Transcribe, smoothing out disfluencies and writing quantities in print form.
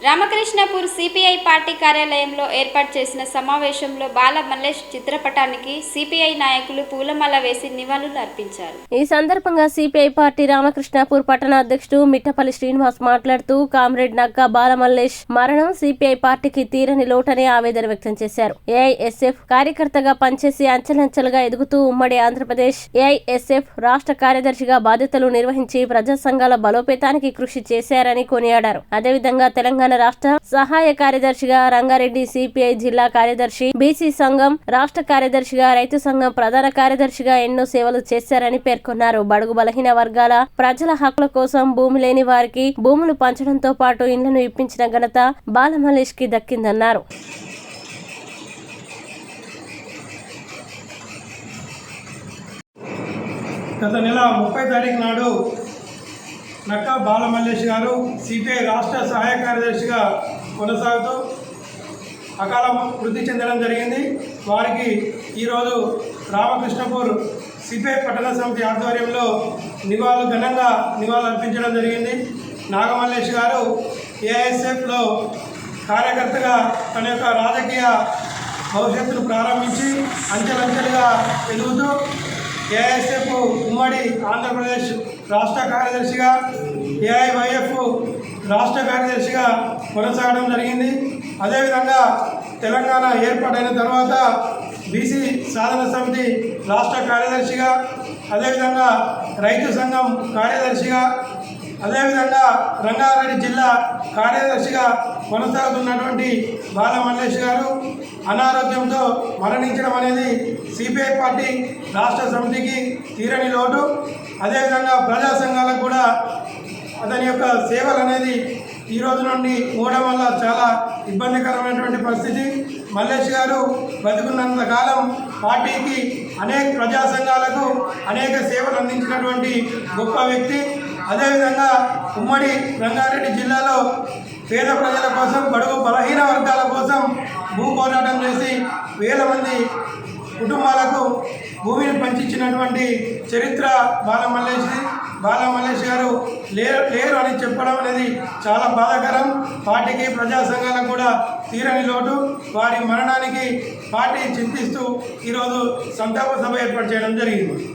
Ramakrishnapur CPI party కార్యాలయంలో ఏర్పాటు చేసిన సమావేశంలో బాల మల్లేష్ చిత్రపటానికి సిపిఐ నాయకులు పూలమాల వేసి నివాళులు అర్పించారు. ఈ సందర్భంగా సిపిఐ పార్టీ రామకృష్ణాపూర్ పట్టణ అధ్యక్షుడు మిట్టపల్లి శ్రీనివాస్ మాట్లాడుతూ కామ్రేడ్ నక్కా బాల మల్లేష్ మరణం సిపిఐ పార్టీకి తీరని లోటని ఆవేదన వ్యక్తం చేశారు. ఏఐఎస్ఎఫ్ కార్యకర్తగా పనిచేసి అంచెలంచెలుగా ఎదుగుతూ ఉమ్మడి ఆంధ్రప్రదేశ్ ఏఐఎస్ఎఫ్ రాష్ట్ర కార్యదర్శిగా బాధ్యతలు నిర్వహించి ప్రజా సంఘాల బలోపేతానికి కృషి చేశారని కొనియాడారు. అదేవిధంగా తెలంగాణ రాష్ట్ర సహాయ కార్యదర్శిగా రంగారెడ్డి, సిపిఐ జిల్లా కార్యదర్శి, బీసీ సంఘం రాష్ట్ర కార్యదర్శిగా, రైతు సంఘం ప్రధాన కార్యదర్శిగా ఎన్నో సేవలు చేశారని పేర్కొన్నారు. బడుగు బలహీన వర్గాల ప్రజల హక్కుల కోసం భూమి లేని వారికి భూములు పంచడంతో పాటు ఇళ్లను ఇప్పించిన ఘనత బాల మల్లేష్ కి దక్కిందన్నారు. గత నెల 30 తారీఖు నాడు నక్కా బాల మల్లేష్ గారు సిపిఐ రాష్ట్ర సహాయ కార్యదర్శిగా కొనసాగుతూ అకాల మృతి చెందడం జరిగింది. వారికి ఈరోజు రామకృష్ణపూర్ సిపిఐ పట్టణ సమితి ఆధ్వర్యంలో ఘనంగా నివాళులు అర్పించడం జరిగింది. నాగమల్లేష్ గారు ఏఐఎస్ఎఫ్లో కార్యకర్తగా తన యొక్క రాజకీయ భవిష్యత్తును ప్రారంభించి అంచెలంచెలుగా ఎదుగుతూ ఏఐఎస్ఎఫ్ ఉమ్మడి ఆంధ్రప్రదేశ్ రాష్ట్ర కార్యదర్శిగా, ఏఐవైఎఫ్ రాష్ట్ర కార్యదర్శిగా కొనసాగడం జరిగింది. అదేవిధంగా తెలంగాణ ఏర్పాటైన తర్వాత బీసీ సాధన సమితి రాష్ట్ర కార్యదర్శిగా, అదేవిధంగా రైతు సంఘం కార్యదర్శిగా, అదేవిధంగా రంగారెడ్డి జిల్లా కార్యదర్శిగా కొనసాగుతున్నటువంటి బాల మల్లేష్ గారు అనారోగ్యంతో మరణించడం అనేది సిపిఐ పార్టీ రాష్ట్ర సమితికి తీరని లోటు. అదేవిధంగా ప్రజా సంఘాలకు కూడా అతని యొక్క సేవలు అనేది ఈ రోజు నుండి మూడడం వల్ల చాలా ఇబ్బందికరమైనటువంటి పరిస్థితి. మల్లేష్ గారు బతుకున్నంత కాలం పార్టీకి అనేక ప్రజా సంఘాలకు అనేక సేవలు అందించినటువంటి గొప్ప వ్యక్తి. అదేవిధంగా ఉమ్మడి రంగారెడ్డి జిల్లాలో పేద ప్రజల కోసం, బడుగు బలహీన వర్గాల కోసం భూ పోరాటం చేసి వేల మంది కుటుంబాలకు భూమిని పంచిచ్చినటువంటి చరిత్ర బాల మల్లేష్ గారు లేరు అని చెప్పడం అనేది చాలా బాధాకరం. పార్టీకి ప్రజా సంఘాలకు కూడా తీరని లోటు. వారి మరణానికి పార్టీ చింతిస్తూ ఈరోజు సంతాప సభ ఏర్పాటు చేయడం జరిగింది.